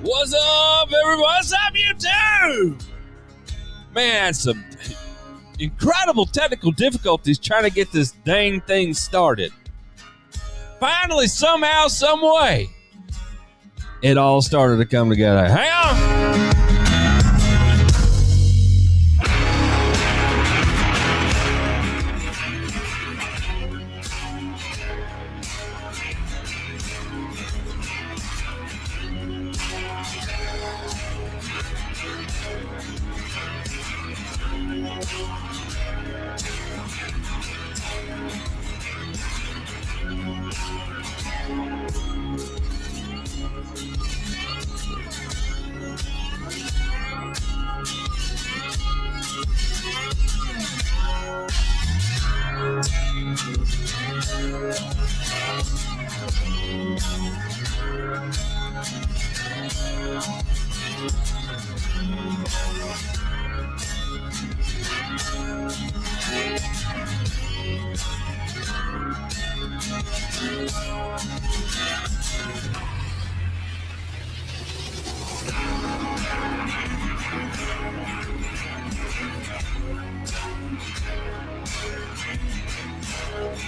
What's up, everyone? What's up, YouTube? Man, some incredible technical difficulties trying to get this dang thing started. Finally, somehow, some way, it all started to come together. Hang on.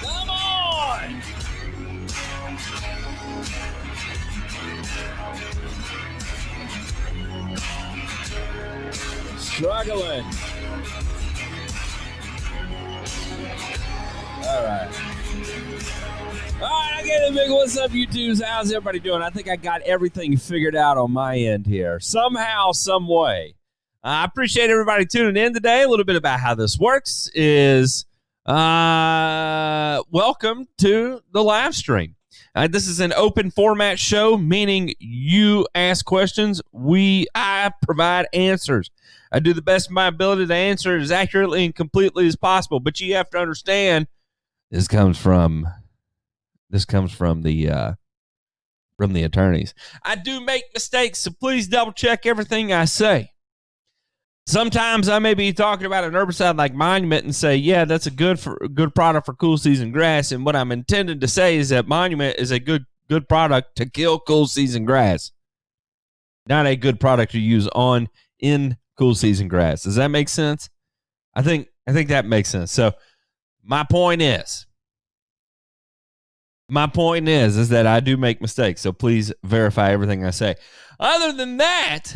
Come on! Struggling. All right. I get it, big. What's up, YouTubes? How's everybody doing? I think I got everything figured out on my end here. Somehow, some way. I appreciate everybody tuning in today. A little bit about how this works is welcome to the live stream. This is an open format show, meaning you ask questions, I provide answers. I do the best of my ability to answer it as accurately and completely as possible. But you have to understand, this comes from the attorneys. I do make mistakes, so please double check everything I say. Sometimes I may be talking about an herbicide like Monument and say, yeah, that's a good product for cool season grass. And what I'm intending to say is that Monument is a good product to kill cool season grass, not a good product to use in cool season grass. Does that make sense? I think that makes sense. So my point is that I do make mistakes. So please verify everything I say. Other than that,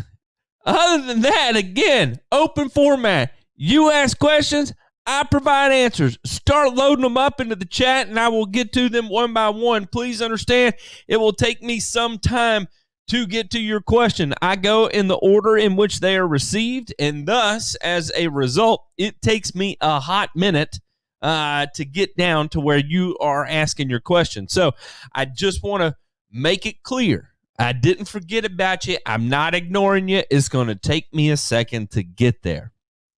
again, open format. You ask questions, I provide answers. Start loading them up into the chat, and I will get to them one by one. Please understand, it will take me some time to get to your question. I go in the order in which they are received, and thus, as a result, it takes me a hot minute to get down to where you are asking your question. So I just want to make it clear. I didn't forget about you. I'm not ignoring you. It's going to take me a second to get there.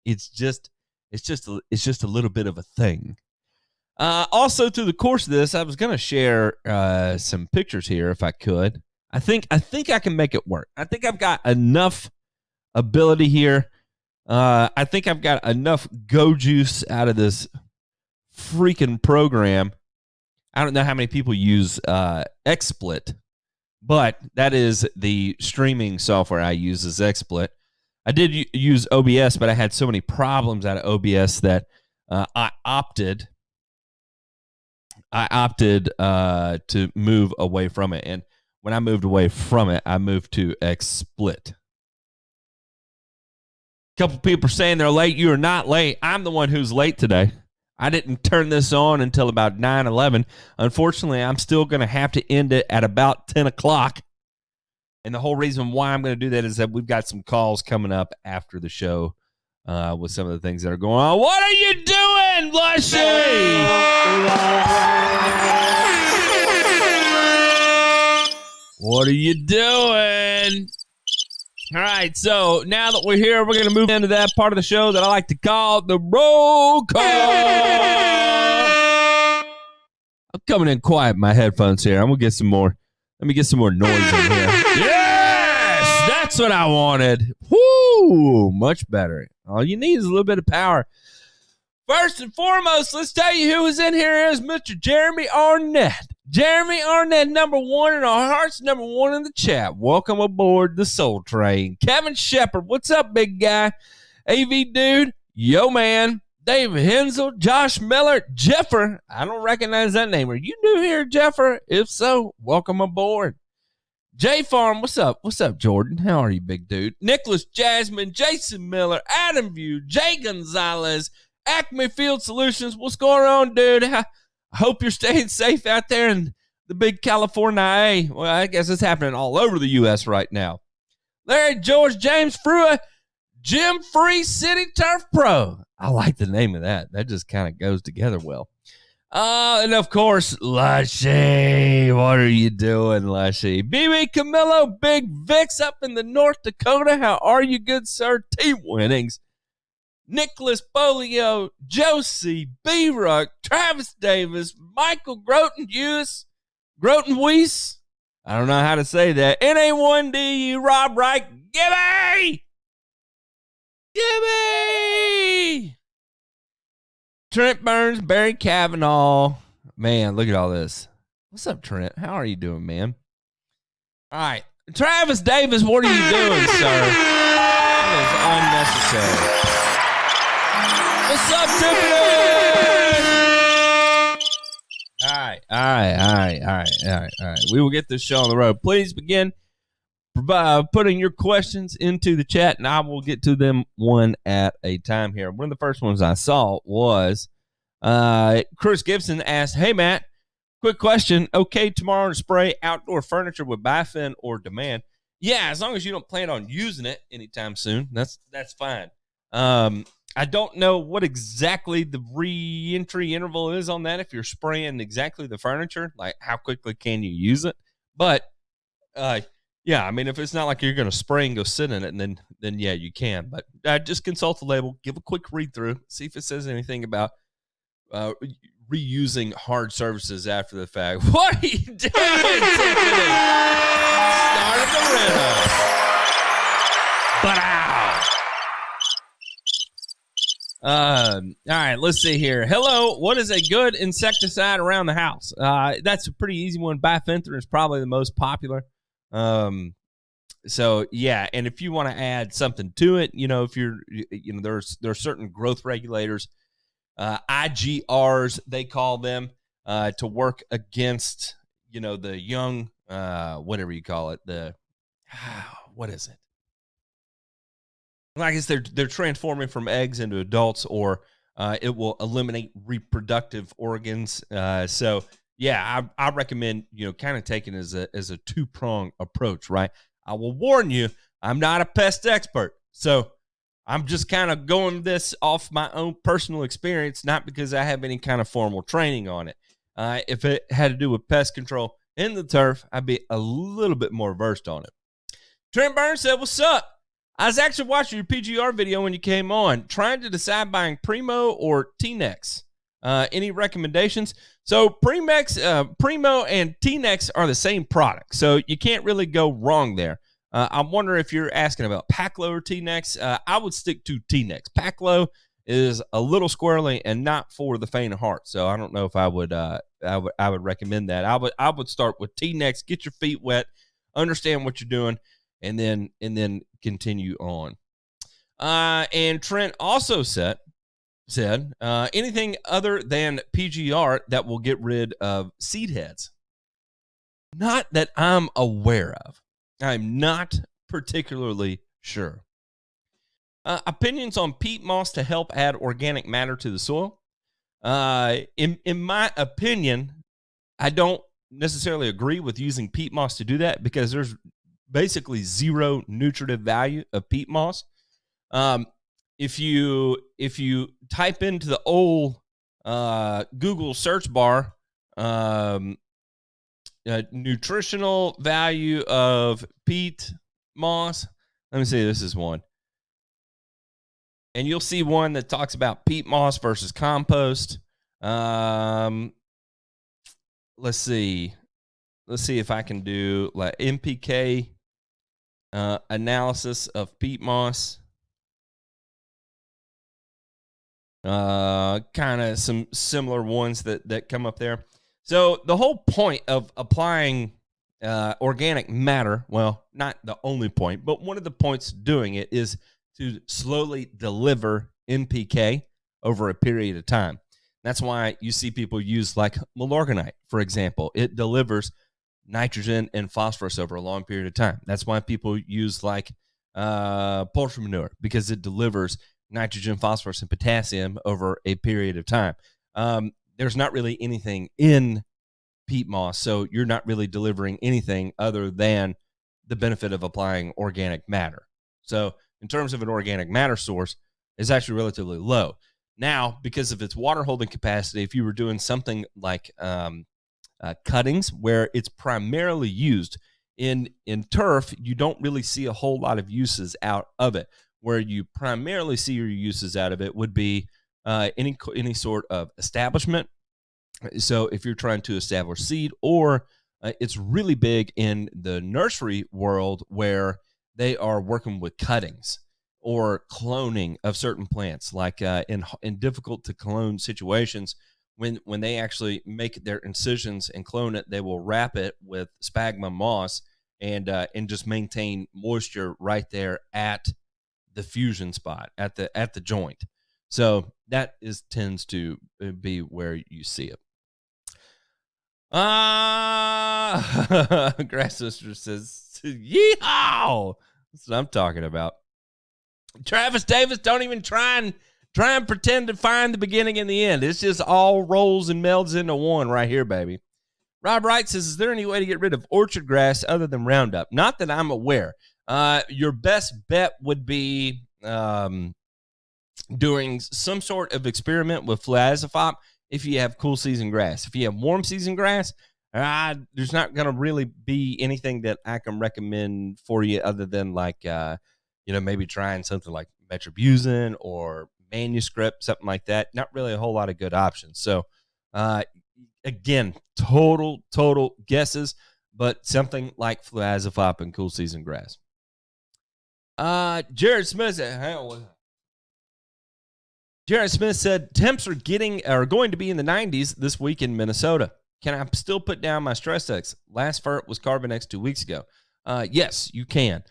It's just a little bit of a thing. Also, through the course of this, I was going to share some pictures here if I could. I think I can make it work. I think I've got enough ability here. I think I've got enough go juice out of this freaking program. I don't know how many people use XSplit. But that is the streaming software I use is XSplit. I did use OBS, but I had so many problems out of OBS that I opted to move away from it. And when I moved away from it, I moved to XSplit. A couple people are saying they're late. You are not late. I'm the one who's late today. I didn't turn this on until about 9:11. Unfortunately, I'm still going to have to end it at about 10 o'clock. And the whole reason why I'm going to do that is that we've got some calls coming up after the show with some of the things that are going on. What are you doing, Lushy? What are you doing? All right, so now that we're here, we're going to move into that part of the show that I like to call the roll call. I'm coming in quiet with my headphones here. I'm going to get some more. Let me get some more noise in here. Yes, That's what I wanted. Whoo, much better. All you need is a little bit of power. First and foremost, let's tell you who is in here is Mr. Jeremy Arnett. Jeremy Arnett, number one in our hearts, number one in the chat. Welcome aboard the Soul Train. Kevin Shepard, what's up, big guy? AV Dude, yo, man. Dave Hensel, Josh Miller, Jeffer. I don't recognize that name. Are you new here, Jeffer? If so, welcome aboard. J Farm, what's up? What's up, Jordan? How are you, big dude? Nicholas Jasmine, Jason Miller, Adam View, Jay Gonzalez, Acme Field Solutions. What's going on, dude? I hope you're staying safe out there in the big California. Well, I guess it's happening all over the U.S. right now. Larry George, James Frua, Jim Free City Turf Pro. I like the name of that. That just kind of goes together well. And of course, Lushy. What are you doing, Lushy? BB Camillo, Big Vix up in the North Dakota. How are you, good sir? Team winnings. Nicholas Bolio, Josie, B-Ruck, Travis Davis, Michael Groton Weiss. I don't know how to say that. NA1D, Rob Wright, Gibby! Trent Burns, Barry Cavanaugh. Man, look at all this. What's up, Trent? How are you doing, man? All right. Travis Davis, what are you doing, sir? That is unnecessary. What's up, Tiffany? All right. We will get this show on the road. Please begin putting your questions into the chat, and I will get to them one at a time here. One of the first ones I saw was Chris Gibson asked, hey, Matt, quick question. Okay, tomorrow to spray outdoor furniture with Bifin or Demand? Yeah, as long as you don't plan on using it anytime soon, that's fine. I don't know what exactly the re-entry interval is on that if you're spraying exactly the furniture, like how quickly can you use it? But, yeah, I mean, if it's not like you're going to spray and go sit in it, and then yeah, you can. But just consult the label, give a quick read-through, see if it says anything about reusing hard surfaces after the fact. What are you doing, Tiffany? Started the rhythm. All right, let's see here. Hello, what is a good insecticide around the house? That's a pretty easy one. Bifenthrin is probably the most popular. So yeah, and if you want to add something to it, if you're, there are certain growth regulators, IGRs, they call them, to work against, the young, whatever you call it, what is it? I guess they're transforming from eggs into adults, or it will eliminate reproductive organs. So yeah, I recommend kind of taking as a two-prong approach, right? I will warn you, I'm not a pest expert, so I'm just kind of going this off my own personal experience, not because I have any kind of formal training on it. If it had to do with pest control in the turf, I'd be a little bit more versed on it. Trent Burns said, "What's up? I was actually watching your PGR video when you came on, trying to decide buying Primo or T-Nex. Any recommendations?" So Primo and T-Nex are the same product, so you can't really go wrong there. I'm wondering if you're asking about Paclo or T-Nex. I would stick to T-Nex. Paclo is a little squirrely and not for the faint of heart, so I don't know if I would recommend that. I would start with T-Nex, get your feet wet, understand what you're doing, and then continue on. And Trent also said anything other than PGR that will get rid of seed heads. Not that I'm aware of. I'm not particularly sure. Opinions on peat moss to help add organic matter to the soil. In my opinion, I don't necessarily agree with using peat moss to do that, because there's basically zero nutritive value of peat moss. If you type into the old Google search bar, nutritional value of peat moss, let me see, this is one. And you'll see one that talks about peat moss versus compost. Let's see if I can do like NPK analysis of peat moss. Kind of some similar ones that come up there. So the whole point of applying organic matter, well, not the only point, but one of the points doing it is to slowly deliver NPK over a period of time. That's why you see people use like Milorganite, for example. It delivers nitrogen and phosphorus over a long period of time. That's why people use like poultry manure, because it delivers nitrogen, phosphorus, and potassium over a period of time. There's not really anything in peat moss, so you're not really delivering anything other than the benefit of applying organic matter. So in terms of an organic matter source, it's actually relatively low. Now, because of its water holding capacity, if you were doing something like cuttings, where it's primarily used in turf, you don't really see a whole lot of uses out of it. Where you primarily see your uses out of it would be any sort of establishment. So if you're trying to establish seed, or it's really big in the nursery world where they are working with cuttings or cloning of certain plants, like in difficult to clone situations. When they actually make their incisions and clone it, they will wrap it with sphagnum moss and just maintain moisture right there at the fusion spot, at the joint. So that tends to be where you see it. Grass Sister says, yeehaw! That's what I'm talking about. Travis Davis, don't even try and pretend to find the beginning and the end. It's just all rolls and melds into one right here, baby. Rob Wright says, is there any way to get rid of orchard grass other than Roundup? Not that I'm aware. Your best bet would be doing some sort of experiment with fluazafop if you have cool season grass. If you have warm season grass, there's not going to really be anything that I can recommend for you other than like, maybe trying something like metribuzin or manuscript, something like that. Not really a whole lot of good options. So, again, total guesses, but something like fluazafop and cool season grass. Jared Smith said temps are going to be in the 90s this week in Minnesota. Can I still put down my Stress X? Last fert was Carbon X 2 weeks ago. Yes, you can.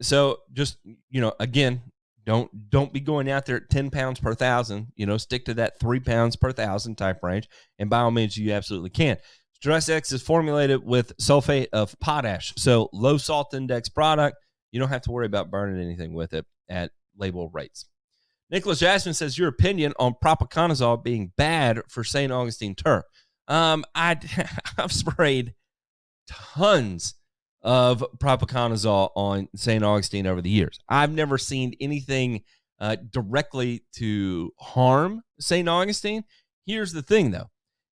So just, again, don't be going out there at 10 pounds per thousand. Stick to that 3 pounds per thousand type range. And by all means, you absolutely can. Stress X is formulated with sulfate of potash. So low salt index product. You don't have to worry about burning anything with it at label rates. Nicholas Jasmine says, your opinion on propiconazole being bad for St. Augustine turf. I've sprayed tons of propiconazole on St. Augustine over the years. I've never seen anything directly to harm St. Augustine. Here's the thing, though.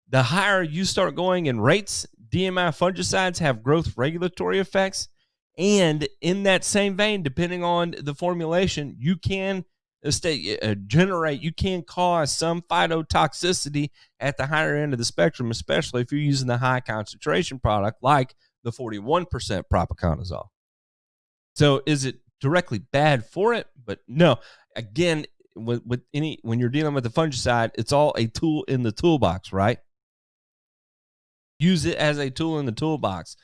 The higher you start going in rates, DMI fungicides have growth regulatory effects. And in that same vein, depending on the formulation, you can you can cause some phytotoxicity at the higher end of the spectrum, especially if you're using the high concentration product like the 41% propiconazole. So is it directly bad for it? But no, again, when you're dealing with a fungicide, it's all a tool in the toolbox, right? Use it as a tool in the toolbox,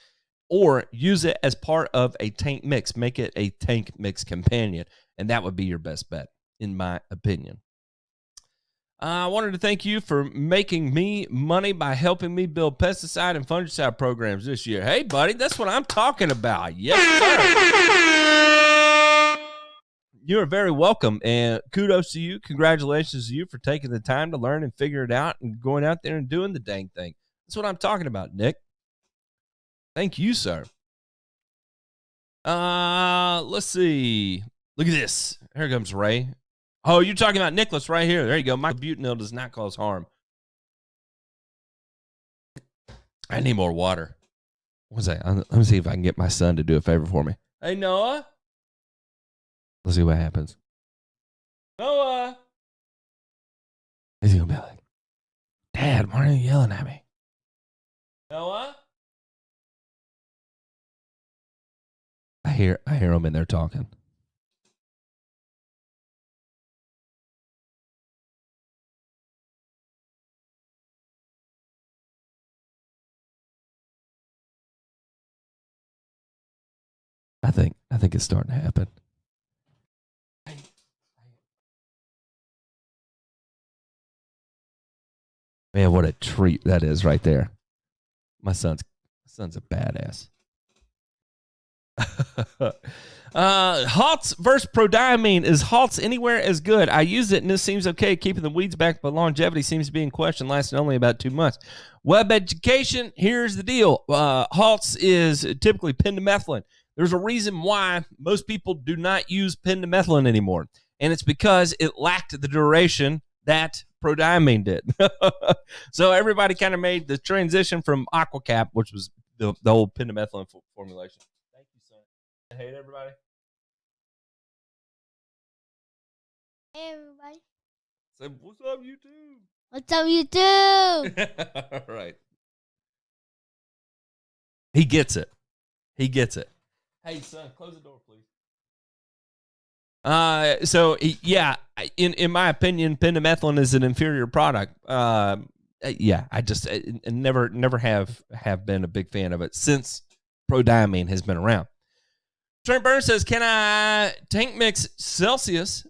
or use it as part of a tank mix. Make it a tank mix companion, and that would be your best bet, in my opinion. I wanted to thank you for making me money by helping me build pesticide and fungicide programs this year. Hey, buddy, that's what I'm talking about. Yes, sir. You are very welcome, and kudos to you. Congratulations to you for taking the time to learn and figure it out and going out there and doing the dang thing. That's what I'm talking about, Nick. Thank you, sir. Let's see. Look at this. Here comes Ray. Oh, you're talking about Nicholas right here. There you go. Butanil does not cause harm. I need more water. What's that? Let me see if I can get my son to do a favor for me. Hey, Noah. Let's see what happens. Noah. He's going to be like, Dad, why are you yelling at me? Noah? I hear them in there talking. I think it's starting to happen. Man, what a treat that is right there. My son's a badass. Halts versus prodiamine. Is Halts anywhere as good? I use it and this seems okay, keeping the weeds back, but longevity seems to be in question, lasting only about 2 months. Web education, here's the deal. Halts is typically pendimethalin. There's a reason why most people do not use pendimethalin anymore, and it's because it lacked the duration that prodiamine did. So everybody kind of made the transition from Aquacap, which was the old pendimethalin formulation. Thank you, son. Hey, everybody. Hey, everybody. Say, what's up, YouTube? What's up, YouTube? All right. He gets it. He gets it. Hey, son, close the door, please. So yeah, in my opinion, pendimethalin is an inferior product. Yeah, I never have been a big fan of it since prodiamine has been around. Trent Burns says, can I tank mix Celsius,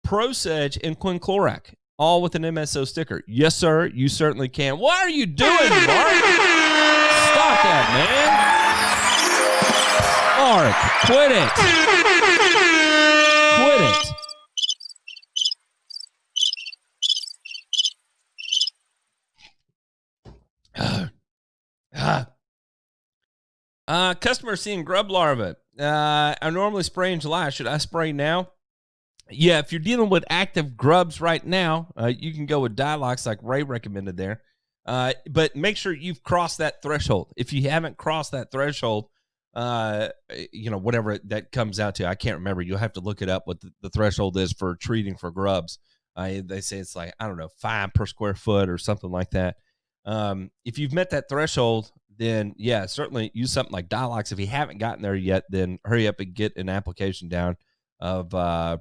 Proseg, and Quinclorac, all with an MSO sticker? Yes, sir, you certainly can. What are you doing, Mark? Stop that, man. Mark, quit it. Quit it. Customer seeing grub larvae. I normally spray in July. Should I spray now? Yeah, if you're dealing with active grubs right now, you can go with Dialox like Ray recommended there. But make sure you've crossed that threshold. If you haven't crossed that threshold, whatever that comes out to, I can't remember. You'll have to look it up what the threshold is for treating for grubs. They say it's like, I don't know, 5 per square foot or something like that. If you've met that threshold, then yeah, certainly use something like Dialox. If you haven't gotten there yet, then hurry up and get an application down of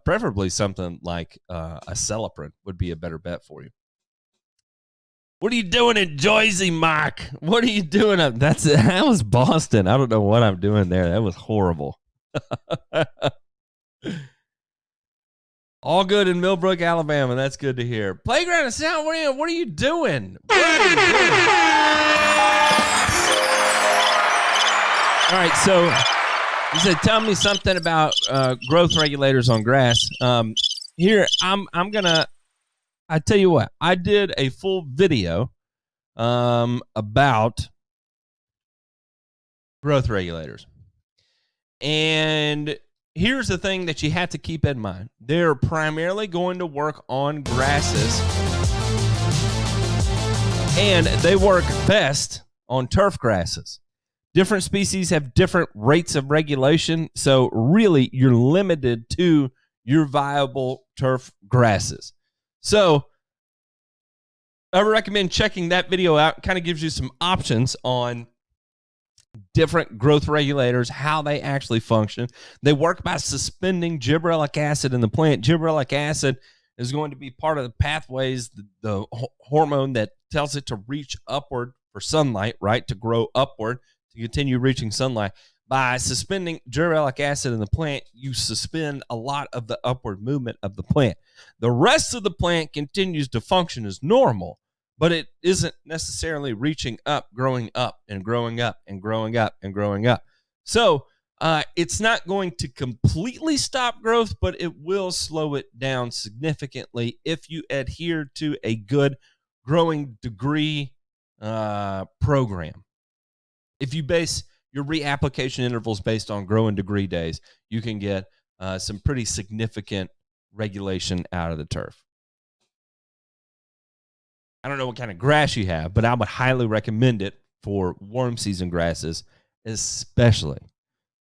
preferably something like a Celiprin would be a better bet for you. What are you doing in Jersey, Mark? What are you doing up? That was Boston. I don't know what I'm doing there. That was horrible. All good in Millbrook, Alabama. That's good to hear. Playground of Sound. What are you doing? All right, so you said tell me something about growth regulators on grass. Here, I tell you what, I did a full video about growth regulators. And here's the thing that you have to keep in mind. They're primarily going to work on grasses, and they work best on turf grasses. Different species have different rates of regulation, so really you're limited to your viable turf grasses. So I recommend checking that video out. It kind of gives you some options on different growth regulators, how they actually function. They work by suspending gibberellic acid in the plant. Gibberellic acid is going to be part of the pathways, the hormone that tells it to reach upward for sunlight, right, to grow upward, to continue reaching sunlight. By suspending gibberellic acid in the plant, you suspend a lot of the upward movement of the plant. The rest of the plant continues to function as normal, but it isn't necessarily reaching up, growing up, and growing up, and growing up, and growing up. So it's not going to completely stop growth, but it will slow it down significantly if you adhere to a good growing degree program. If you base your reapplication intervals based on growing degree days, you can get some pretty significant regulation out of the turf. I don't know what kind of grass you have, but I would highly recommend it for warm season grasses, especially.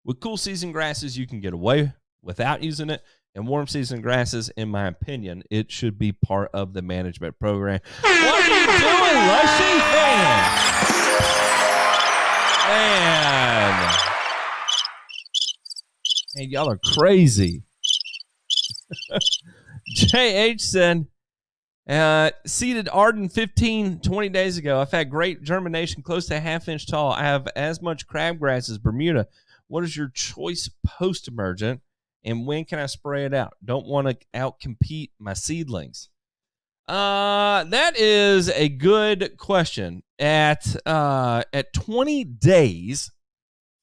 With cool season grasses, you can get away without using it. And warm season grasses, in my opinion, it should be part of the management program. What are you doing, Lushy? Man. Hey, y'all are crazy. JH said, seeded Arden 20 days ago. I've had great germination, close to a half-inch tall. I have as much crabgrass as Bermuda. What is your choice post-emergent, and when can I spray it out? Don't want to outcompete my seedlings. That is a good question. At 20 days,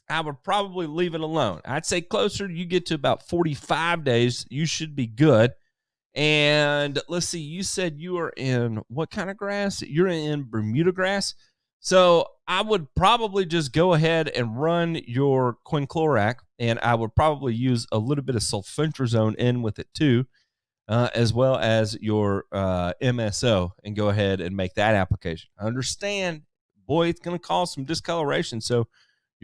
I would probably leave it alone. I'd say closer you get to about 45 days, you should be good. And let's see, you said you are in what kind of grass? You're in Bermuda grass. So I would probably just go ahead and run your quinclorac, and I would probably use a little bit of sulfentrazone in with it too, as well as your MSO, and go ahead and make that application. I understand, boy, it's going to cause some discoloration, so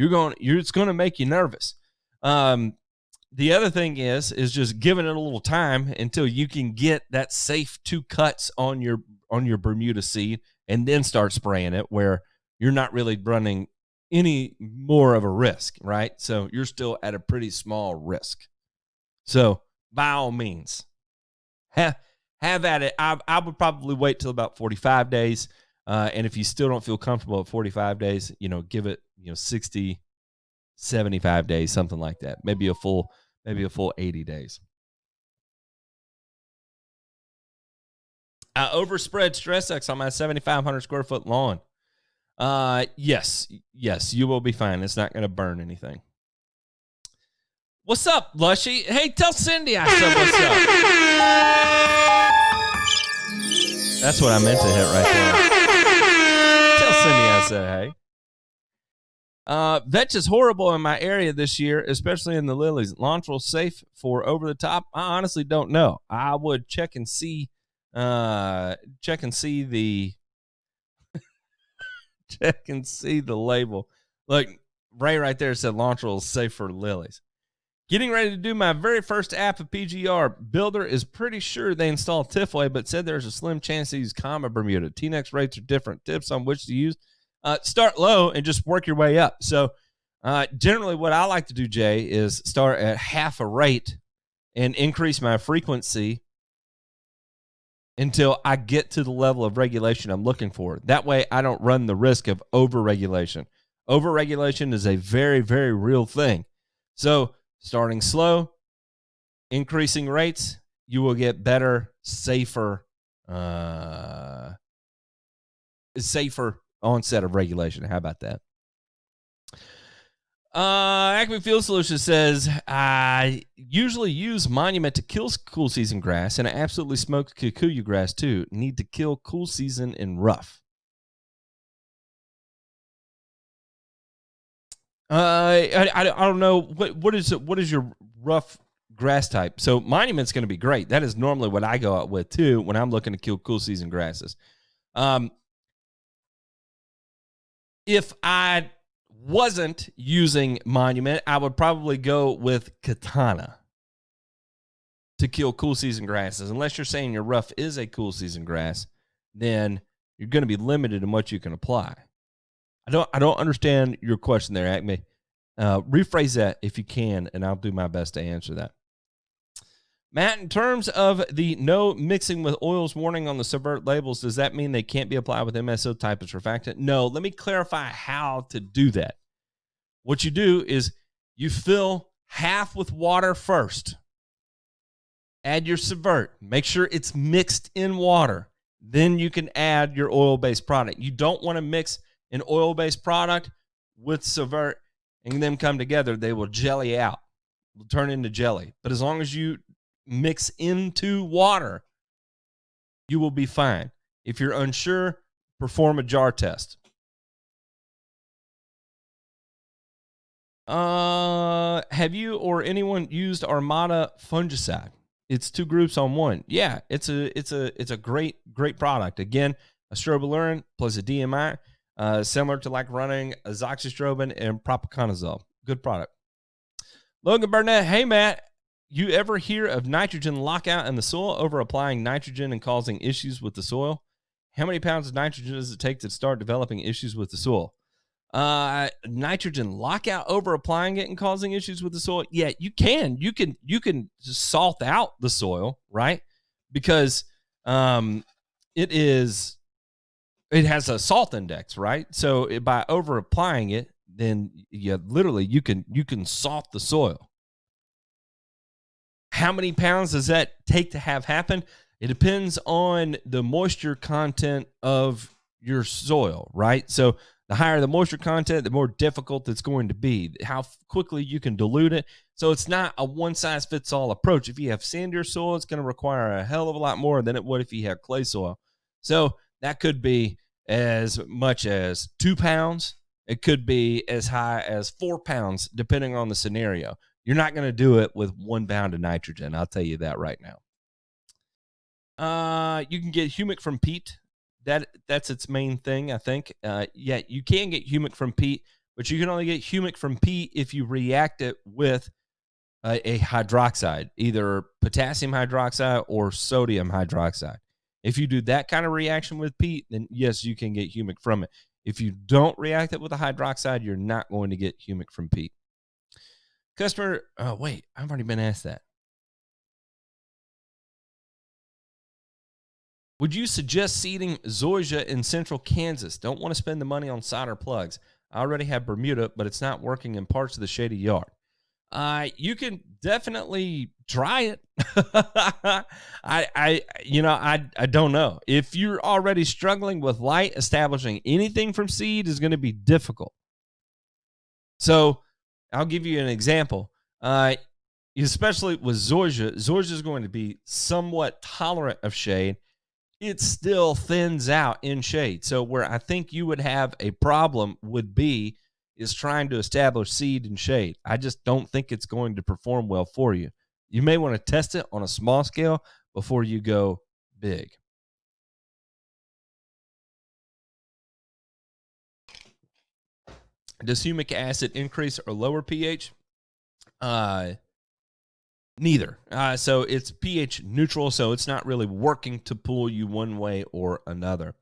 it's going to make you nervous. The other thing is just giving it a little time until you can get that safe 2 cuts on your Bermuda seed, and then start spraying it where you're not really running any more of a risk, right? So you're still at a pretty small risk. So by all means, have at it. I would probably wait till about 45 days. And if you still don't feel comfortable at 45 days, give it, 60, 75 days, something like that. Maybe a full 80 days. I overspread Stress X on my 7,500 square foot lawn. Yes, you will be fine. It's not going to burn anything. What's up, Lushy? Hey, tell Cindy I said what's up. That's what I meant to hit right there. Tell Cindy I said hey. Vetch is horrible in my area this year, especially in the lilies. Launtrel safe for over the top? I honestly don't know. I would check and see the check and see the label. Look, Ray right there said Launtrel is safe for lilies. Getting ready to do my very first app of PGR. Builder is pretty sure they install Tifway, but said there's a slim chance to use Comma Bermuda. T-Nex rates are different. Tips on which to use? Start low and just work your way up. So generally what I like to do, Jay, is start at half a rate and increase my frequency until I get to the level of regulation I'm looking for. That way I don't run the risk of overregulation. Overregulation is a very, very real thing. So starting slow, increasing rates, you will get better, safer onset of regulation. How about that? Acme Field Solutions says, I usually use Monument to kill cool season grass, and I absolutely smoke kikuyu grass too. Need to kill cool season in rough. I don't know what is your rough grass type. So Monument's going to be great. That is normally what I go out with too when I'm looking to kill cool season grasses. If I wasn't using Monument, I would probably go with Katana to kill cool season grasses. Unless you're saying your rough is a cool season grass, then you're going to be limited in what you can apply. I don't understand your question there, Acme. Rephrase that if you can, and I'll do my best to answer that. Matt, in terms of the no mixing with oils warning on the subvert labels, does that mean they can't be applied with MSO type of surfactant? No, let me clarify how to do that. What you do is you fill half with water first. Add your subvert. Make sure it's mixed in water. Then you can add your oil-based product. You don't want to mix an oil-based product with subvert and them come together. They will jelly out. Will turn into jelly. But as long as you mix into water, you will be fine. If you're unsure, perform a jar test. Have you or anyone used Armada fungicide? It's 2 groups on one. Yeah, it's a great product. Again, a strobilurin plus a DMI, similar to like running azoxystrobin and propiconazole. Good product. Logan Burnett, hey Matt, you ever hear of nitrogen lockout in the soil over applying nitrogen and causing issues with the soil? How many pounds of nitrogen does it take to start developing issues with the soil? Nitrogen lockout over applying it and causing issues with the soil. Yeah, you can salt out the soil, right? Because it has a salt index, right? So by over applying it, then you can salt the soil. How many pounds does that take to have happen? It depends on the moisture content of your soil, right? So the higher the moisture content, the more difficult it's going to be. How quickly you can dilute it. So it's not a one-size-fits-all approach. If you have sandier soil, it's going to require a hell of a lot more than it would if you have clay soil. So that could be as much as 2 pounds. It could be as high as 4 pounds, depending on the scenario. You're not going to do it with 1 pound of nitrogen. I'll tell you that right now. You can get humic from peat. That's its main thing, I think. Yeah, you can get humic from peat, but you can only get humic from peat if you react it with a hydroxide, either potassium hydroxide or sodium hydroxide. If you do that kind of reaction with peat, then yes, you can get humic from it. If you don't react it with a hydroxide, you're not going to get humic from peat. Customer, oh wait, I've already been asked that. Would you suggest seeding zoysia in central Kansas? Don't want to spend the money on solder plugs. I already have Bermuda, but it's not working in parts of the shady yard. You can definitely try it. I don't know. If you're already struggling with light, establishing anything from seed is going to be difficult. So I'll give you an example. Especially with zoysia is going to be somewhat tolerant of shade. It still thins out in shade. So where I think you would have a problem is trying to establish seed in shade. I just don't think it's going to perform well for you. You may want to test it on a small scale before you go big. Does humic acid increase or lower pH? Neither. So it's pH neutral, so it's not really working to pull you one way or another.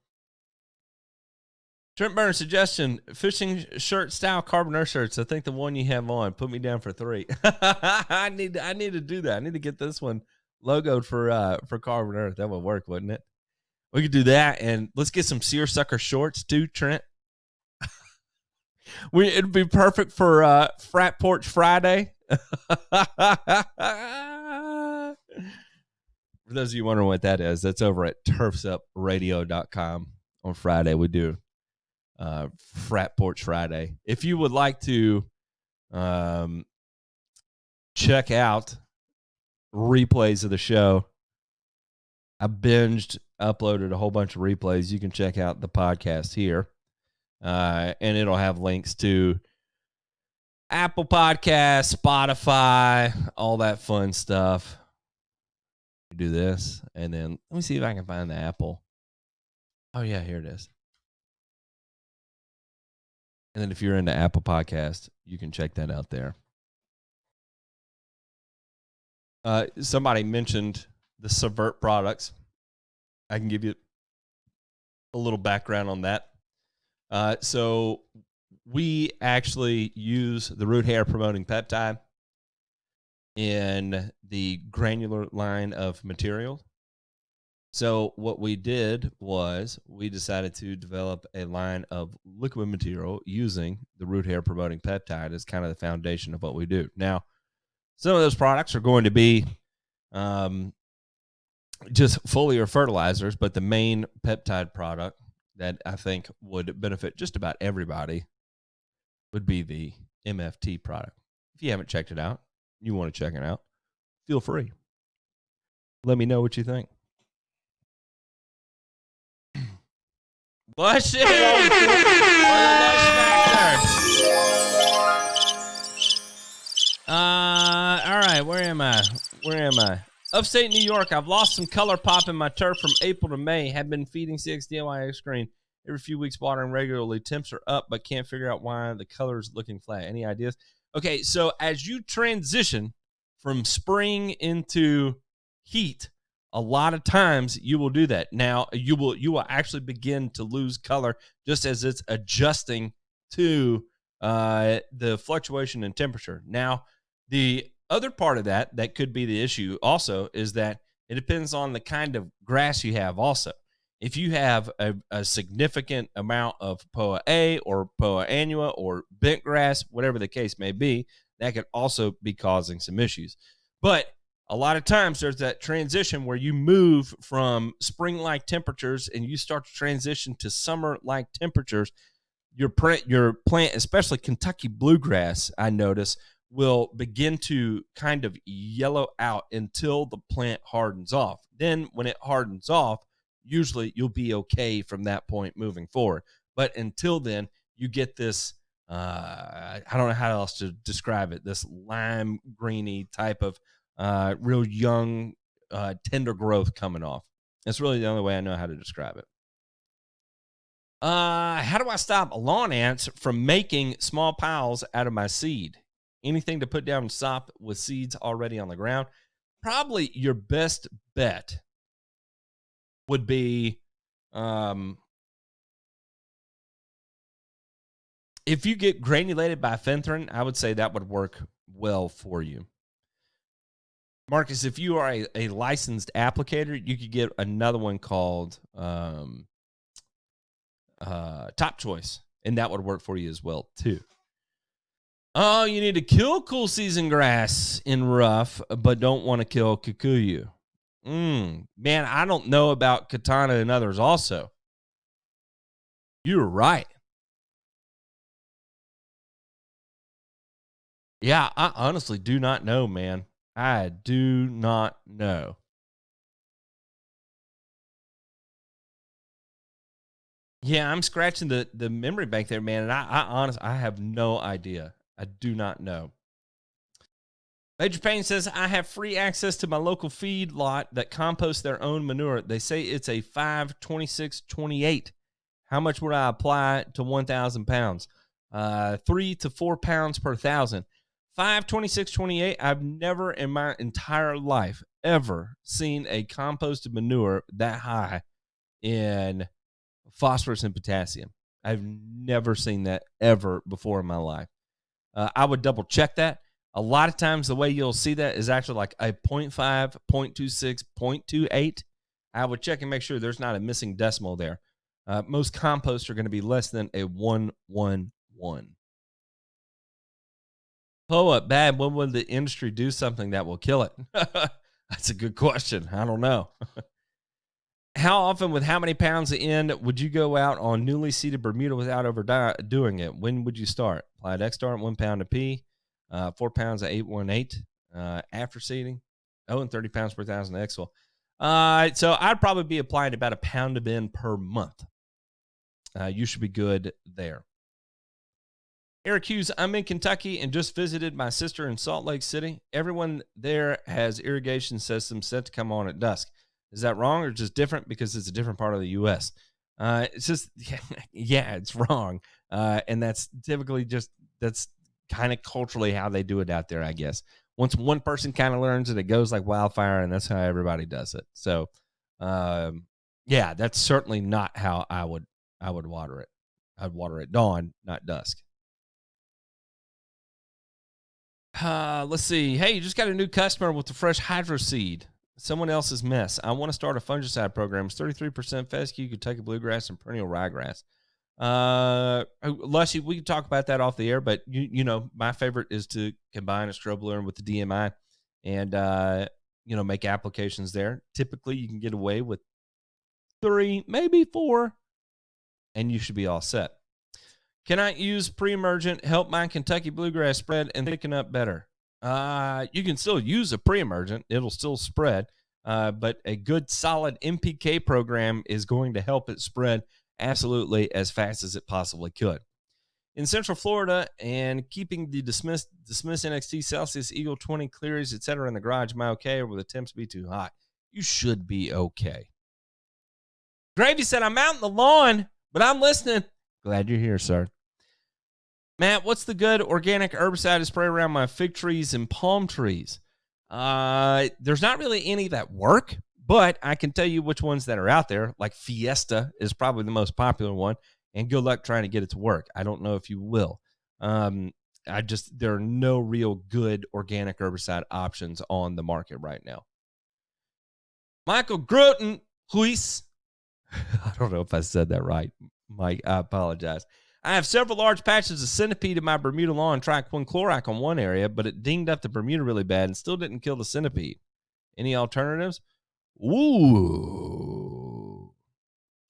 Trent Burner suggestion, fishing shirt style Carboner shirts. I think the one you have on, put me down for 3. I need to do that. I need to get this one logoed for Carboner. That would work, wouldn't it? We could do that, and let's get some seersucker shorts too, Trent. It'd be perfect for Frat Porch Friday. For those of you wondering what that is, that's over at turfsupradio.com. On Friday, we do Frat Porch Friday. If you would like to check out replays of the show, I uploaded a whole bunch of replays. You can check out the podcast here, and it'll have links to Apple Podcasts, Spotify, all that fun stuff. Do this, and then let me see if I can find the Apple. Oh, yeah, here it is. And then if you're into Apple Podcast, you can check that out there. Somebody mentioned the Subvert products. I can give you a little background on that. So we actually use the root hair promoting peptide in the granular line of material. So what we did was we decided to develop a line of liquid material using the root hair promoting peptide as kind of the foundation of what we do. Now, some of those products are going to be just foliar fertilizers, but the main peptide product that I think would benefit just about everybody would be the MFT product. If you haven't checked it out, you want to check it out, feel free. Let me know what you think. Blush it on for the Lush Factor. All right, where am I? Upstate New York, I've lost some color pop in my turf from April to May. Have been feeding CXDLY screen every few weeks, watering regularly. Temps are up, but can't figure out why the color is looking flat. Any ideas? Okay, so as you transition from spring into heat, a lot of times you will do that. Now, you will actually begin to lose color just as it's adjusting to the fluctuation in temperature. Now, the other part of that could be the issue also is that it depends on the kind of grass you have also. If you have a significant amount of POA A or POA annua or bent grass, whatever the case may be, that could also be causing some issues. But a lot of times there's that transition where you move from spring-like temperatures and you start to transition to summer-like temperatures. Your plant, especially Kentucky bluegrass, I notice, will begin to kind of yellow out until the plant hardens off. Then when it hardens off, usually you'll be okay from that point moving forward. But until then, you get this, I don't know how else to describe it, this lime greeny type of real young, tender growth coming off. That's really the only way I know how to describe it. How do I stop lawn ants from making small piles out of my seed? Anything to put down and stop with seeds already on the ground? Probably your best bet would be if you get granulated bifenthrin, I would say that would work well for you. Marcus, if you are a licensed applicator, you could get another one called Top Choice, and that would work for you as well, too. Oh, you need to kill cool season grass in rough, but don't want to kill kikuyu. Man, I don't know about katana and others also. You're right. Yeah, I honestly do not know, man. I do not know. Yeah, I'm scratching the memory bank there, man, and I honestly, I have no idea. I do not know. Major Payne says, I have free access to my local feed lot that composts their own manure. They say it's a 5-26-28. How much would I apply to 1,000 pounds? 3 to 4 pounds per 1,000. 5-26-28. I've never in my entire life ever seen a composted manure that high in phosphorus and potassium. I've never seen that ever before in my life. I would double check that. A lot of times the way you'll see that is actually like a 0.5, 0.26, 0.28. I would check and make sure there's not a missing decimal there. Most composts are going to be less than a 111. POA, bad. When would the industry do something that will kill it? That's a good question. I don't know. How often with how many pounds of end would you go out on newly seeded Bermuda without overdoing it? When would you start? Applied X-Start, 1 pound of P, 4 pounds of 818 after seeding. And 30 pounds per 1,000 X-Soil. So I'd probably be applying about a pound of N per month. You should be good there. Eric Hughes, I'm in Kentucky and just visited my sister in Salt Lake City. Everyone there has irrigation systems set to come on at dusk. Is that wrong or just different because it's a different part of the U.S.? It's just, yeah, it's wrong. And that's typically just, that's kind of culturally how they do it out there, I guess. Once one person kind of learns it, it goes like wildfire, and that's how everybody does it. So, yeah, that's certainly not how I would water it. I'd water at dawn, not dusk. Let's see. Hey, you just got a new customer with the fresh hydro seed. Someone else's mess. I want to start a fungicide program. It's 33% fescue, Kentucky bluegrass, and perennial ryegrass. Lushy, we can talk about that off the air, but you know, my favorite is to combine a strobilurin with the DMI and make applications there. Typically, you can get away with 3, maybe 4, and you should be all set. Can I use pre-emergent, help my Kentucky bluegrass spread and thicken up better? You can still use a pre-emergent. It'll still spread, but a good solid NPK program is going to help it spread absolutely as fast as it possibly could. In Central Florida and keeping the Dismiss NXT Celsius, Eagle 20 Clearies, etc. in the garage, am I okay, or will the temps be too hot? You should be okay. Gravy said, I'm out in the lawn, but I'm listening. Glad you're here, sir. Matt, what's the good organic herbicide to spray around my fig trees and palm trees? There's not really any that work, but I can tell you which ones that are out there. Like Fiesta is probably the most popular one, and good luck trying to get it to work. I don't know if you will. There are no real good organic herbicide options on the market right now. Michael Groten, Huis. I don't know if I said that right, Mike. I apologize. I have several large patches of centipede in my Bermuda lawn. Tried quinclorac on one area, but it dinged up the Bermuda really bad and still didn't kill the centipede. Any alternatives? Ooh.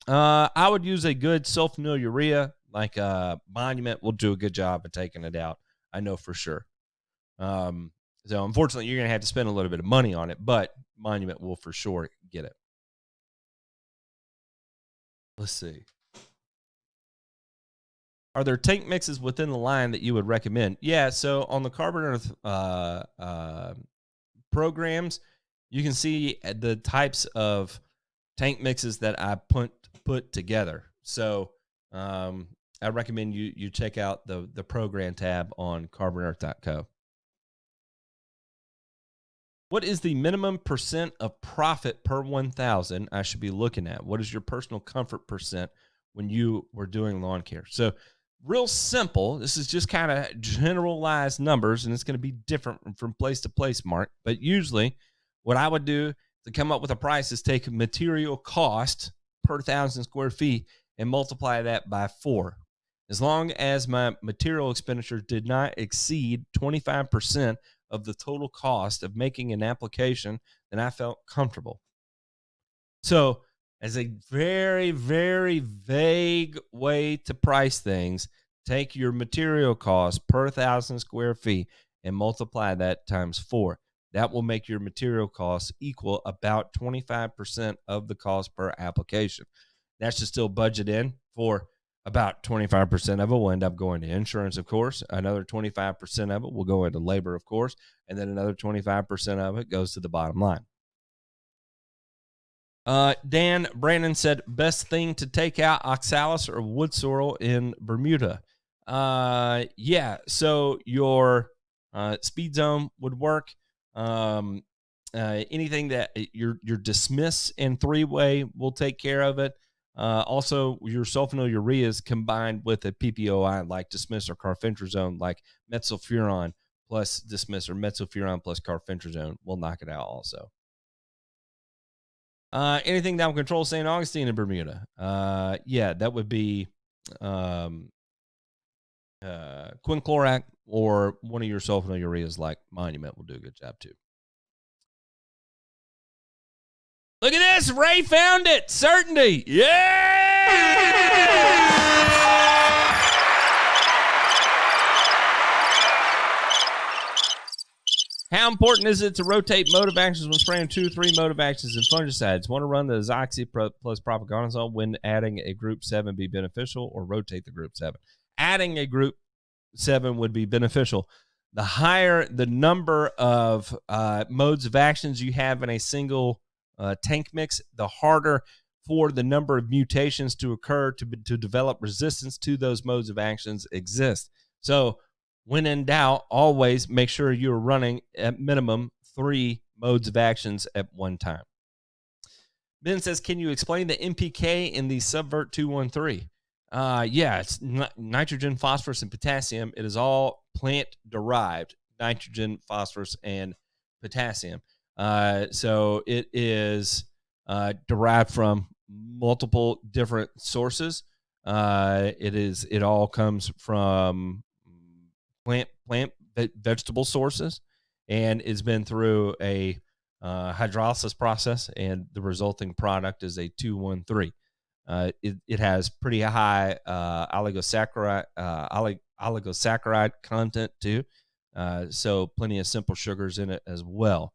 I would use a good sulfonyl urea, like Monument will do a good job of taking it out. I know for sure. So unfortunately, you're going to have to spend a little bit of money on it, but Monument will for sure get it. Let's see. Are there tank mixes within the line that you would recommend? Yeah, so on the Carbon Earth programs, you can see the types of tank mixes that I put together. So I recommend you check out the program tab on carbonearth.co. What is the minimum percent of profit per 1,000 I should be looking at? What is your personal comfort percent when you were doing lawn care? So real simple. This is just kind of generalized numbers, and it's going to be different from place to place, Mark. But usually what I would do to come up with a price is take material cost per 1,000 square feet and multiply that by 4. As long as my material expenditure did not exceed 25% of the total cost of making an application, then I felt comfortable. So as a very, very vague way to price things, take your material cost per 1,000 square feet and multiply that times 4. That will make your material costs equal about 25% of the cost per application. That should still budget in for about 25% of it will end up going to insurance, of course. Another 25% of it will go into labor, of course. And then another 25% of it goes to the bottom line. Dan Brandon said, best thing to take out oxalis or wood sorrel in Bermuda. Yeah, so your speed zone would work. Anything that your dismiss and 3-way will take care of it. Also, your sulfonyl ureas combined with a PPOI like dismiss or carfentrazone, like metsulfuron plus dismiss or metsulfuron plus carfentrazone will knock it out also. Anything that will control St. Augustine in Bermuda? Yeah, that would be quinclorac or one of your sulfonyl ureas like Monument will do a good job too. Look at this. Ray found it. Certainty. Yeah! How important is it to rotate mode of actions when spraying 2 or 3 mode of actions and fungicides? Want to run the Azoxy plus propaganazole when adding a group 7 be beneficial, or rotate the group 7? Adding a group 7 would be beneficial. The higher the number of modes of actions you have in a single tank mix, the harder for the number of mutations to occur to develop resistance to those modes of actions exist. So when in doubt, always make sure you're running at minimum 3 modes of actions at one time. Ben says, can you explain the NPK in the Subvert 213? Yeah, it's nitrogen, phosphorus, and potassium. It is all plant-derived nitrogen, phosphorus, and potassium. So it is derived from multiple different sources. It all comes from plant vegetable sources, and it's been through a hydrolysis process, and the resulting product is a 213. It has pretty high oligosaccharide content too, so plenty of simple sugars in it as well.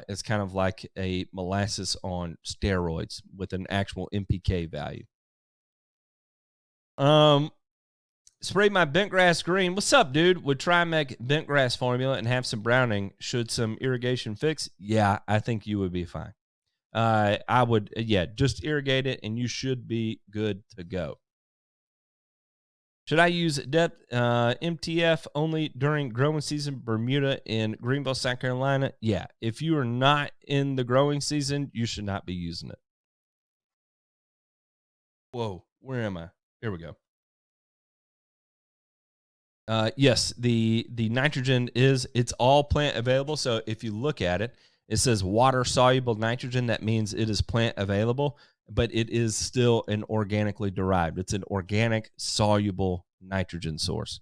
It's kind of like a molasses on steroids with an actual NPK value. Spray my bentgrass green. What's up, dude? Would Trimec bentgrass formula and have some browning. Should some irrigation fix? Yeah, I think you would be fine. I would, just irrigate it and you should be good to go. Should I use depth MTF only during growing season, Bermuda and Greenville, South Carolina? Yeah, if you are not in the growing season, you should not be using it. Whoa, where am I? Here we go. Yes, the nitrogen it's all plant available. So if you look at it, it says water soluble nitrogen. That means it is plant available, but it is still an organically derived. It's an organic soluble nitrogen source.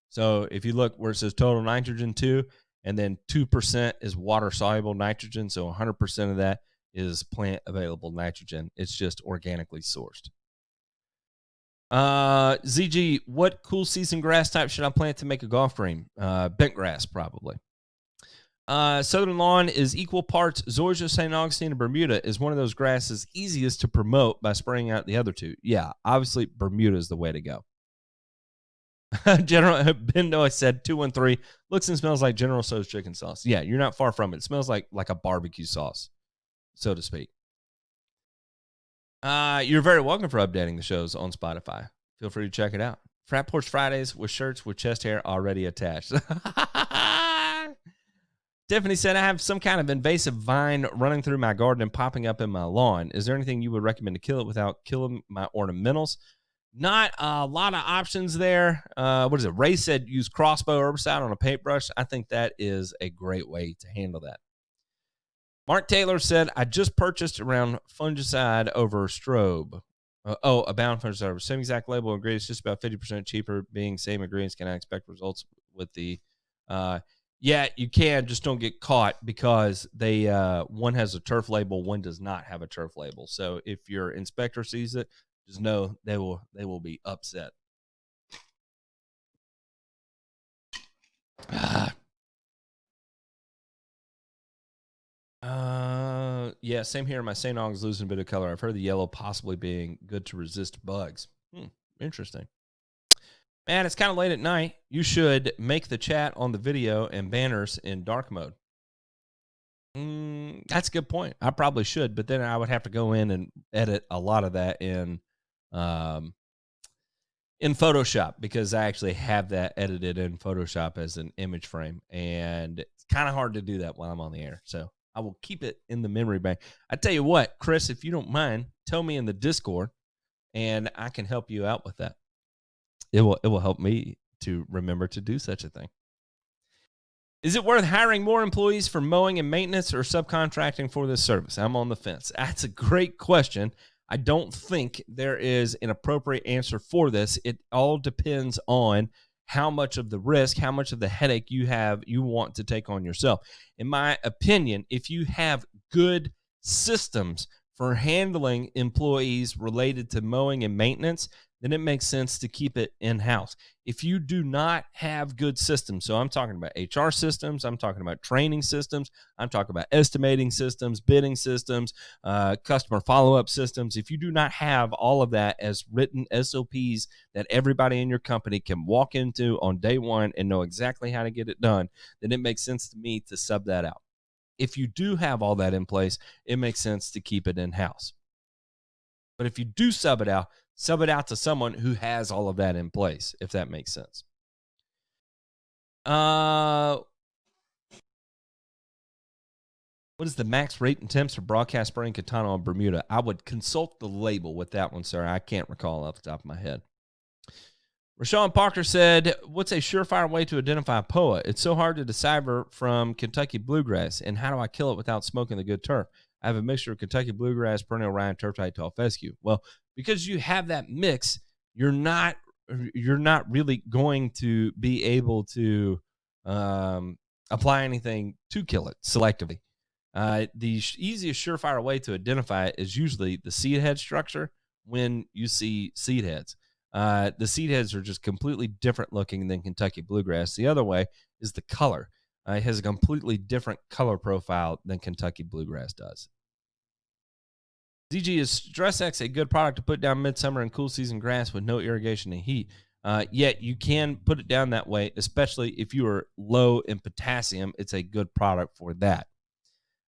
So if you look where it says total nitrogen 2, and then 2% is water soluble nitrogen, so 100% of that is plant available nitrogen. It's just organically sourced. ZG, what cool season grass type should I plant to make a golf green? Bent grass, probably. Southern lawn is equal parts zoysia, St. Augustine, and Bermuda is one of those grasses easiest to promote by spraying out the other two. Yeah, obviously Bermuda is the way to go. General Bendo said 213 looks and smells like General Tso's chicken sauce. Yeah, you're not far from it. It smells like a barbecue sauce, so to speak. You're very welcome for updating the shows on Spotify. Feel free to check it out. Frat Porch Fridays with shirts with chest hair already attached. Tiffany said, I have some kind of invasive vine running through my garden and popping up in my lawn. Is there anything you would recommend to kill it without killing my ornamentals? Not a lot of options there. What is it? Ray said use crossbow herbicide on a paintbrush. I think that is a great way to handle that. Mark Taylor said, I just purchased around fungicide over strobe. A bound fungicide over same exact label ingredients, just about 50% cheaper. Being same ingredients, can I expect results with the... yeah, you can. Just don't get caught because they one has a turf label, one does not have a turf label. So if your inspector sees it, just know they will be upset. Yeah, same here. My St. Aug's losing a bit of color. I've heard the yellow possibly being good to resist bugs. Interesting. Man, it's kind of late at night. You should make the chat on the video and banners in dark mode. That's a good point. I probably should, but then I would have to go in and edit a lot of that in Photoshop because I actually have that edited in Photoshop as an image frame, and it's kind of hard to do that while I'm on the air. So I will keep it in the memory bank. I tell you what, Chris, if you don't mind, tell me in the Discord, and I can help you out with that. It will help me to remember to do such a thing. Is it worth hiring more employees for mowing and maintenance or subcontracting for this service? I'm on the fence. That's a great question. I don't think there is an appropriate answer for this. It all depends on how much of the risk, how much of the headache you want to take on yourself. In my opinion, if you have good systems for handling employees related to mowing and maintenance, then it makes sense to keep it in-house. If you do not have good systems, so I'm talking about HR systems, I'm talking about training systems, I'm talking about estimating systems, bidding systems, customer follow-up systems. If you do not have all of that as written SOPs that everybody in your company can walk into on day one and know exactly how to get it done, then it makes sense to me to sub that out. If you do have all that in place, it makes sense to keep it in-house. But if you do sub it out to someone who has all of that in place, if that makes sense. What is the max rate and temps for broadcast spraying katana on Bermuda? I would consult the label with that one, sir. I can't recall off the top of my head. Rashawn Parker said, what's a surefire way to identify POA? It's so hard to decipher from Kentucky bluegrass, and how do I kill it without smoking the good turf? I have a mixture of Kentucky bluegrass, perennial rye, turf type tall fescue. Well, because you have that mix, you're not really going to be able to apply anything to kill it selectively. The easiest surefire way to identify it is usually the seed head structure when you see seed heads. The seed heads are just completely different looking than Kentucky bluegrass. The other way is the color. It has a completely different color profile than Kentucky bluegrass does. DG, is Stress X a good product to put down midsummer and cool season grass with no irrigation and heat? Yet you can put it down that way, especially if you are low in potassium. It's a good product for that.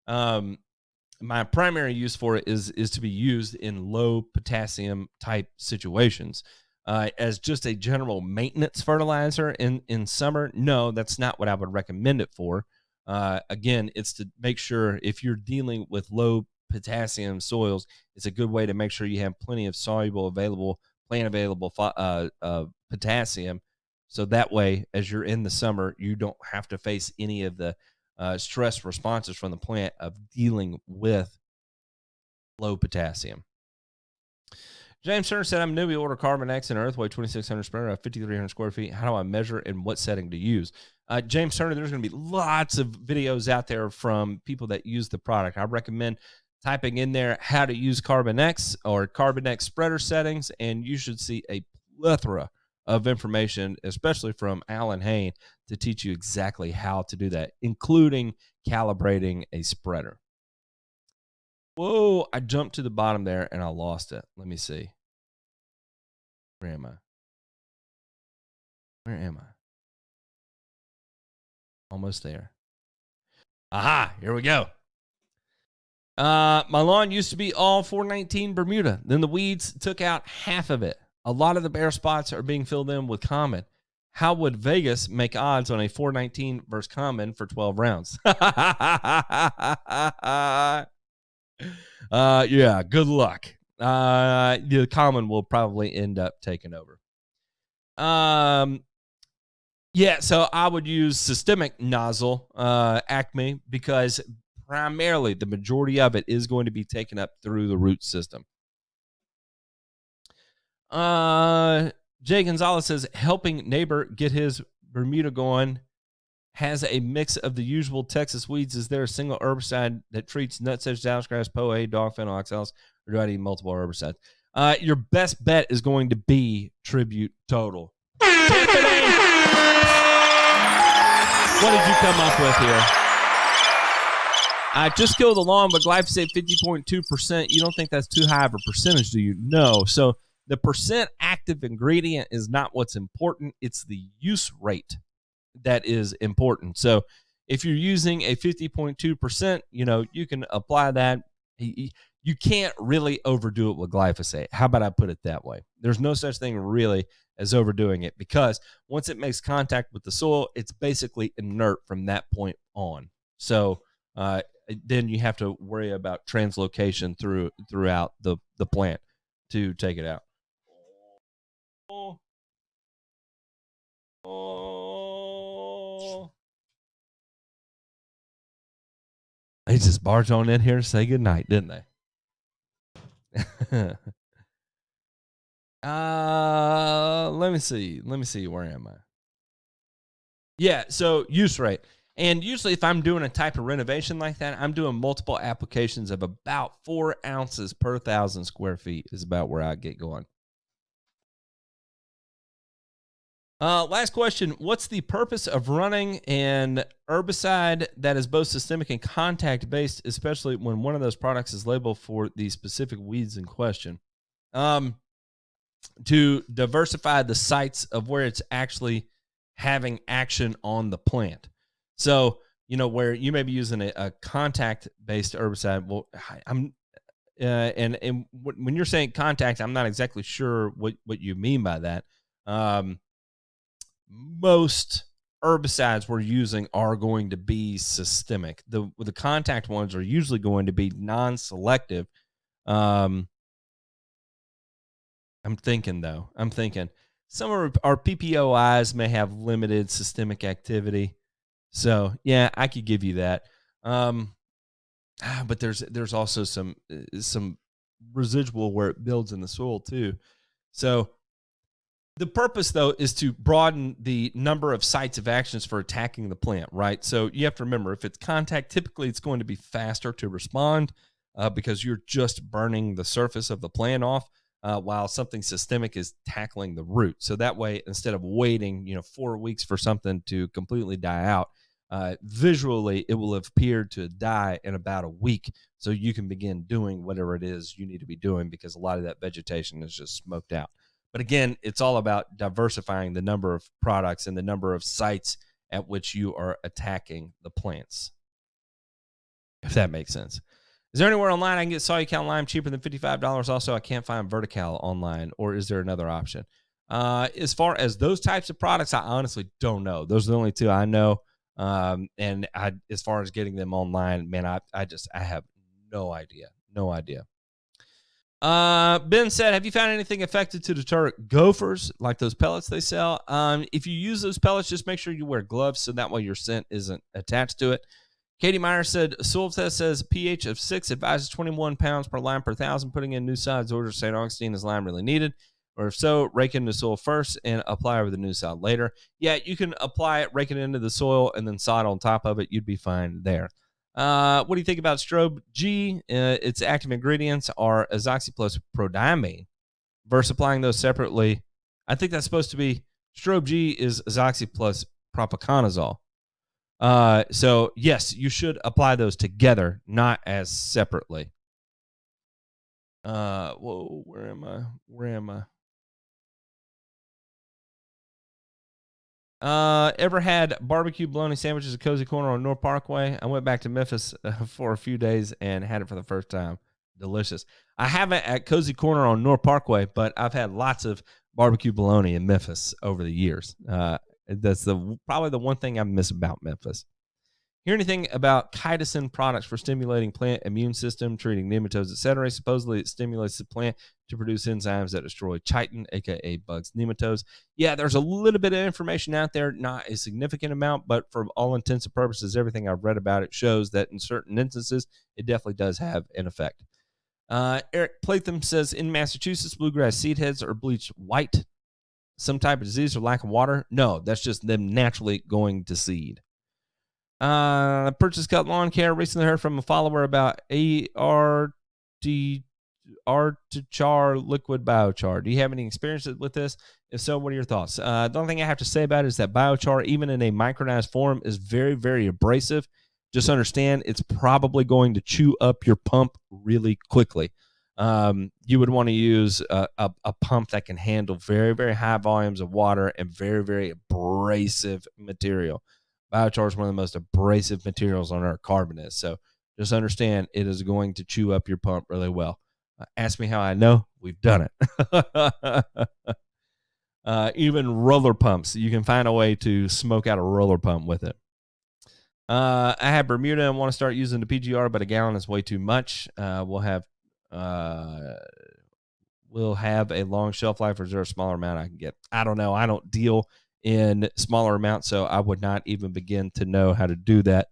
My primary use for it is to be used in low potassium type situations. As just a general maintenance fertilizer in summer, no, that's not what I would recommend it for. Again, it's to make sure if you're dealing with low potassium soils, it's a good way to make sure you have plenty of soluble available plant available potassium. So that way, as you're in the summer, you don't have to face any of the stress responses from the plant of dealing with low potassium. James Turner said, I'm a newbie, order Carbon X and Earthway 2600 spreader at 5,300 square feet. How do I measure and what setting to use? James Turner, there's going to be lots of videos out there from people that use the product. I recommend typing in there how to use Carbon X or Carbon X spreader settings, and you should see a plethora of information, especially from Alan Hain, to teach you exactly how to do that, including calibrating a spreader. Whoa, I jumped to the bottom there and I lost it. Let me see. Where am I? Where am I? Almost there. Aha, here we go. My lawn used to be all 419 Bermuda. Then the weeds took out half of it. A lot of the bare spots are being filled in with common. How would Vegas make odds on a 419 versus common for 12 rounds? Yeah, good luck. The common will probably end up taking over. Yeah, so I would use systemic nozzle, Acme, because primarily the majority of it is going to be taken up through the root system. Jay Gonzalez says, helping neighbor get his Bermuda going, has a mix of the usual Texas weeds. Is there a single herbicide that treats nutsedge, dallasgrass, POA, dog fennel, oxalis, or do I need multiple herbicides? Your best bet is going to be Tribute Total. Tiffany, what did you come up with here? I just killed the lawn, but glyphosate 50.2%. You don't think that's too high of a percentage, do you? No. So the percent active ingredient is not what's important. It's the use rate that is important. So if you're using a 50.2%, you can apply that. You can't really overdo it with glyphosate. How about I put it that way? There's no such thing really as overdoing it, because once it makes contact with the soil, it's basically inert from that point on. So then you have to worry about translocation throughout the plant to take it out. They just barged on in here to say goodnight, didn't they? Let me see. Where am I? Yeah, so use rate. And usually if I'm doing a type of renovation like that, I'm doing multiple applications of about 4 ounces per 1,000 square feet is about where I get going. Last question. What's the purpose of running an herbicide that is both systemic and contact-based, especially when one of those products is labeled for the specific weeds in question? To diversify the sites of where it's actually having action on the plant. So, where you may be using a contact-based herbicide, well, and when you're saying contact, I'm not exactly sure what you mean by that. Most herbicides we're using are going to be systemic. The contact ones are usually going to be non-selective. I'm thinking some of our PPOIs may have limited systemic activity. So yeah, I could give you that. But there's also some residual where it builds in the soil too. So the purpose, though, is to broaden the number of sites of actions for attacking the plant, right? So you have to remember, if it's contact, typically it's going to be faster to respond because you're just burning the surface of the plant off while something systemic is tackling the root. So that way, instead of waiting 4 weeks for something to completely die out, visually it will appear to die in about a week, so you can begin doing whatever it is you need to be doing, because a lot of that vegetation is just smoked out. But again, it's all about diversifying the number of products and the number of sites at which you are attacking the plants, if that makes sense. Is there anywhere online I can get Solucal lime cheaper than $55? Also, I can't find Vertical online, or is there another option? As far as those types of products, I honestly don't know. Those are the only two I know. And as far as getting them online, man, I have no idea. Ben said, have you found anything effective to deter gophers, like those pellets they sell? If you use those pellets, just make sure you wear gloves so that way your scent isn't attached to it. Katie Meyer said, soil test says pH of 6 advises 21 pounds per lime per 1,000. Putting in new sides orders St. Augustine is lime really needed? Or if so, rake into the soil first and apply over the new sod later. Yeah, you can apply it, rake it into the soil, and then sod on top of it. You'd be fine there. What do you think about Strobe G? Its active ingredients are azoxy plus prodiamine. Versus applying those separately, I think that's supposed to be Strobe G is azoxy plus propiconazole. So yes, you should apply those together, not as separately. Whoa, where am I? Ever had barbecue bologna sandwiches at Cozy Corner on North Parkway? I went back to Memphis for a few days and had it for the first time. Delicious. I haven't at Cozy Corner on North Parkway, but I've had lots of barbecue bologna in Memphis over the years. That's probably the one thing I miss about Memphis. Hear anything about chitosan products for stimulating plant immune system, treating nematodes, etc.? Supposedly, it stimulates the plant to produce enzymes that destroy chitin, aka bugs, nematodes. Yeah, there's a little bit of information out there, not a significant amount, but for all intents and purposes, everything I've read about it shows that in certain instances, it definitely does have an effect. Eric Platham says, in Massachusetts, bluegrass seed heads are bleached white. Some type of disease or lack of water? No, that's just them naturally going to seed. Purchase cut lawn care. Recently heard from a follower about Artichar liquid biochar. Do you have any experience with this? If so, what are your thoughts? The only thing I have to say about it is that biochar, even in a micronized form, is very, very abrasive. Just understand it's probably going to chew up your pump really quickly. You would want to use a pump that can handle very, very high volumes of water and very, very abrasive material. Biochar is one of the most abrasive materials on earth. Carbon is. So just understand it is going to chew up your pump really well. Ask me how I know. We've done it. Even roller pumps. You can find a way to smoke out a roller pump with it. I have Bermuda and want to start using the PGR, but a gallon is way too much. We'll have a long shelf life, or is there a smaller amount I can get? I don't know. I don't deal in smaller amounts, so I would not even begin to know how to do that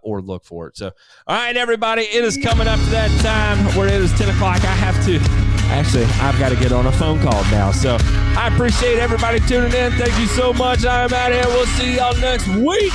or look for it. So, all right, everybody, it is coming up to that time where it is 10 o'clock. I've got to get on a phone call now. So I appreciate everybody tuning in. Thank you so much. I'm out here. We'll see y'all next week.